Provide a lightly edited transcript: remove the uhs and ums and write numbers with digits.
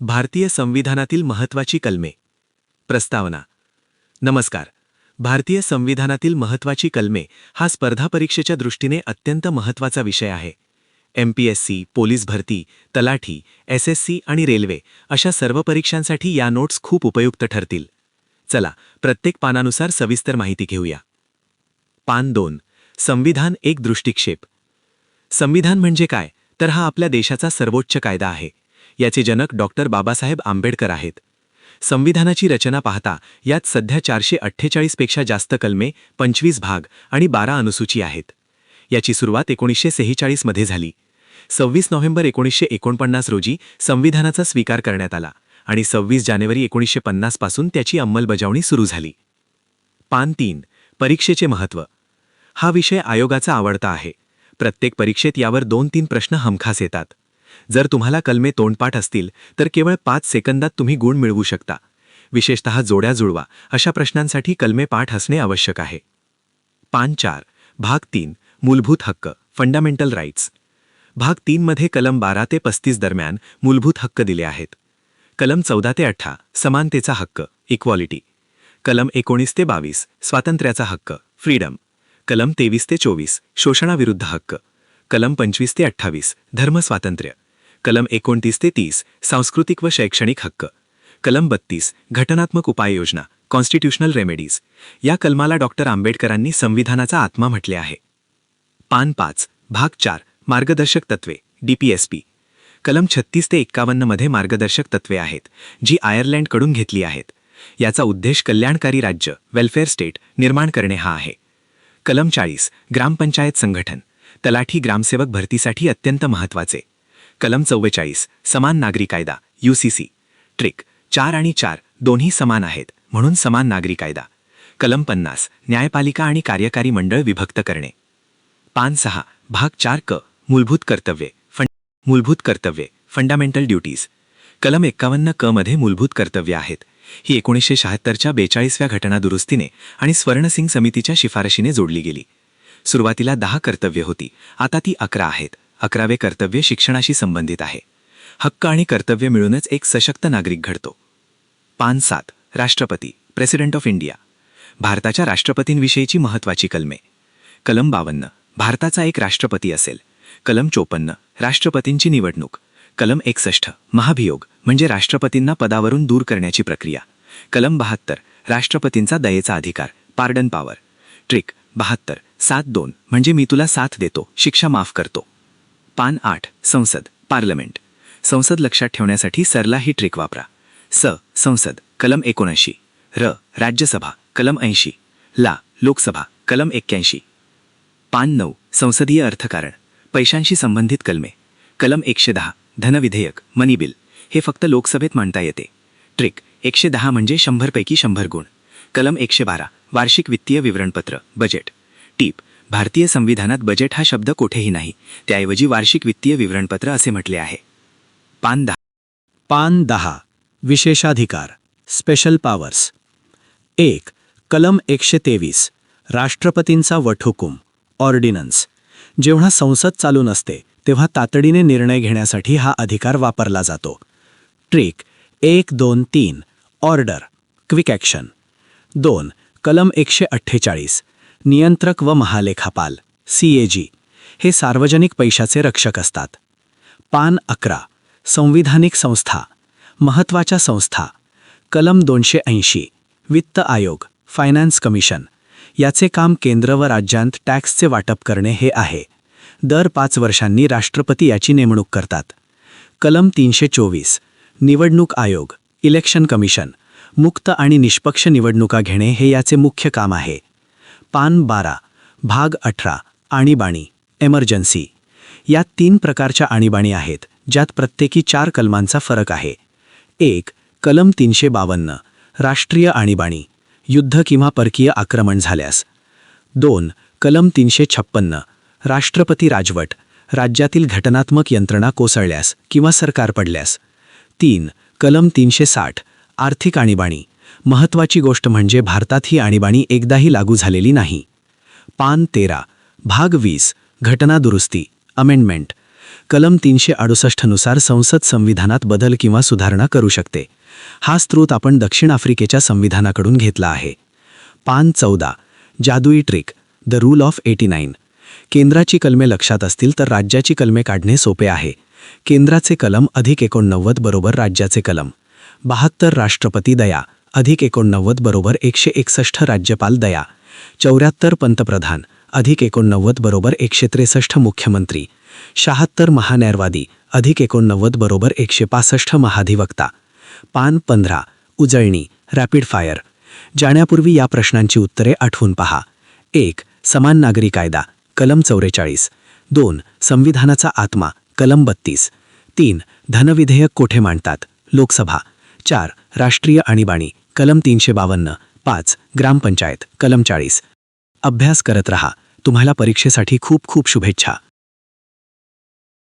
भारतीय संविधानातील महत्त्वाची कलमे. प्रस्तावना. नमस्कार. भारतीय संविधानातील महत्त्वाची कलमे हा स्पर्धा परीक्षेच्या दृष्टीने अत्यंत महत्त्वाचा विषय आहे. MPSC, पोलीस भरती, तलाठी, SSC आणि रेल्वे अशा सर्व परीक्षांसाठी या नोट्स खूप उपयुक्त ठरतील. चला, प्रत्येक पानानुसार सविस्तर माहिती घेऊया. पान 2. संविधान एक दृष्टिक्षेप. संविधान म्हणजे काय, तर हा आपल्या देशाचा सर्वोच्च कायदा आहे. याचे जनक डॉक्टर बाबासाहेब आंबेडकर आहेत. संविधानाची रचना पाहता यात सध्या 448 पेक्षा जास्त कलमे, 25 भाग आणि 12 अनुसूची आहेत. याची सुरुवात 1946 मध्ये झाली. 26 नोव्हेंबर 1949 रोजी संविधानाचा स्वीकार करण्यात आला आणि 26 जानेवारी 1950 पासून त्याची अंमलबजावणी सुरू झाली. पान 3. परीक्षेचे महत्त्व. हा विषय आयोगाचा आवडता आहे. प्रत्येक परीक्षेत यावर 2-3 प्रश्न हमखास येतात. जर तुम्हाला कलमे तोंडपाठ असतील तर केवळ 5 सेकंदात तुम्ही गुण मिळवू शकता. विशेषतः जोड्या जुळवा अशा प्रश्नांसाठी कलमे पाठ असणे आवश्यक आहे. पान 4. भाग 3. मूलभूत हक्क, फंडामेंटल राईट्स. भाग 3 मध्ये कलम 12 ते 35 दरम्यान मूलभूत हक्क दिले आहेत. कलम 14 ते 18 समानतेचा हक्क, इक्वॉलिटी. कलम 19 ते 22 स्वातंत्र्याचा हक्क, फ्रीडम. कलम 23 ते 24 शोषणाविरुद्ध हक्क. कलम 25 ते 28 धर्मस्वातंत्र्य. कलम 29 ते 30 सांस्कृतिक व शैक्षणिक हक्क. कलम 32 घटनात्मक उपाययोजना, कॉन्स्टिट्यूशनल रेमेडीज. या कलमाला डॉक्टर आंबेडकरांनी संविधानाचा आत्मा म्हटले आहे. पान 5. भाग 4. मार्गदर्शक तत्वे, DPSP. कलम 36 ते 51 मध्ये मार्गदर्शक तत्वे आहेत, जी आयर्लंडकडून घेतली आहेत. याचा उद्देश कल्याणकारी राज्य, वेलफेअर स्टेट निर्माण करणे हा आहे. कलम 40 ग्रामपंचायत संघटन, तलाठी ग्रामसेवक भरतीसाठी अत्यंत महत्त्वाचे. कलम 44 समान नागरी कायदा, UCC. ट्रिक 4 आणि 4 दोन्ही समान आहेत म्हणून समान नागरी कायदा. कलम 50 न्यायपालिका आणि कार्यकारी मंडळ विभक्त करणे. पान 6. भाग 4 क मूलभूत कर्तव्ये, फंडामेंटल ड्युटीज. कलम 51 क मध्ये मूलभूत कर्तव्ये आहेत. ही 1976च्या 42व्या घटना दुरुस्तीने आणि स्वर्णसिंग समितीच्या शिफारशीने जोडली गेली. सुरुवातीला 10 कर्तव्ये होती, आता ती 11 आहेत. 11वे कर्तव्य शिक्षणाशी संबंधित आहे. हक्क आणि कर्तव्य मिळूनच एक सशक्त नागरिक घडतो. पान 7. राष्ट्रपती, प्रेसिडेंट ऑफ इंडिया. भारताच्या राष्ट्रपतींविषयीची महत्त्वाची कलमे. कलम 52 भारताचा एक राष्ट्रपती असेल. कलम 54 राष्ट्रपतींची निवडणूक. कलम 61 महाभियोग म्हणजे राष्ट्रपतींना पदावरून दूर करण्याची प्रक्रिया. कलम 72 राष्ट्रपतींचा दयेचा अधिकार, पार्डन पॉवर. ट्रिक 72 7-2 म्हणजे मी तुला साथ देतो, शिक्षा माफ करतो. पान 8. संसद, पार्लमेंट. संसद लक्षात ठेवण्यासाठी सरला ही ट्रिक वापरा. संसद कलम 79. राज्यसभा कलम 80. लोकसभा कलम 81. पान 9. संसदीय अर्थकारण, पैशांशी संबंधित कलमे. कलम 110 धनविधेयक, मनी बिल. हे फक्त लोकसभेत मांडता येते. ट्रिक 110 म्हणजे 100 पैकी 100 गुण. कलम 112 वार्षिक वित्तीय विवरणपत्र, बजेट. टीप भारतीय संविधानात बजेट हा शब्द कोठेही नाही, त्याऐवजी वार्षिक वित्तीय विवरणपत्र असे म्हटले आहे. पान 10 विशेषाधिकार, स्पेशल पॉवर्स. 1. कलम 123 राष्ट्रपतींचा वटहुकूम, ऑर्डिनन्स. जेव्हा संसद चालू नसते तेव्हा तातडीने निर्णय घेण्यासाठी हा अधिकार वापरला जातो. Trick 1, 2, 3 order, quick action. 2. कलम 148 नियंत्रक व महालेखापाल, CAG. हे सार्वजनिक पैशाचे रक्षक असतात. पान 11 संविधानिक संस्था, महत्त्वाच्या संस्था. कलम 280 वित्त आयोग, फायनान्स कमिशन. याचे काम केंद्र व राज्यांत टॅक्सचे वाटप करणे हे आहे. दर 5 वर्षांनी राष्ट्रपती याची नेमणूक करतात. कलम 324 निवडणूक आयोग, इलेक्शन कमिशन. मुक्त आणि निष्पक्ष निवडणुका घेणे हे याचे मुख्य काम आहे. पान 12 भाग 18 आणीबाणी, एमर्जन्सी. यात 3 प्रकारच्या आणीबाणी आहेत, ज्यात प्रत्येकी 4 कलमांचा फरक आहे. 1. कलम 352 राष्ट्रीय आणीबाणी, युद्ध किंवा परकीय आक्रमण झाल्यास. 2. कलम 356 राष्ट्रपती राजवट, राज्यातील घटनात्मक यंत्रणा कोसळल्यास किंवा सरकार पडल्यास. 3. कलम 360 आर्थिक आणीबाणी. महत्त्वाची गोष्ट म्हणजे भारतात ही आणीबाणी एकदाही लागू झालेली नाही. पान 13 भाग 20 घटना दुरुस्ती, अमेंडमेंट. कलम 368 नुसार संसद संविधानात बदल किंवा सुधारणा करू शकते. हा स्रोत आपण दक्षिण आफ्रिकेच्या संविधानाकडून घेतला आहे. पान 14 जादुई ट्रिक द रूल ऑफ 89. केंद्राची कलमे लक्षात असतील तर राज्याची कलमे काढणे सोपे आहे. केंद्राचे कलम अधिक 89 बरोबर राज्याचे कलम. 72 राष्ट्रपती दया अधिक 89 बरोबर 161 राज्यपाल दया. 74 पंतप्रधान अधिक 89 बरोबर 163 मुख्यमंत्री. 76 महान्यायवादी अधिक 89 बरोबर 165 महाधिवक्ता. पान 15 उजळणी रॅपिड फायर. जाण्यापूर्वी या प्रश्नांची उत्तरे आठवून पहा. 1. समान नागरी कायदा कलम 44. 2. संविधानाचा आत्मा कलम 32. 3. धनविधेयक कोठे मांडतात लोकसभा. 4. राष्ट्रीय आणीबाणी कलम 352. 5. ग्रामपंचायत कलम 40. अभ्यास करत रहा. तुम्हाला परीक्षेसाठी खूप खूप शुभेच्छा.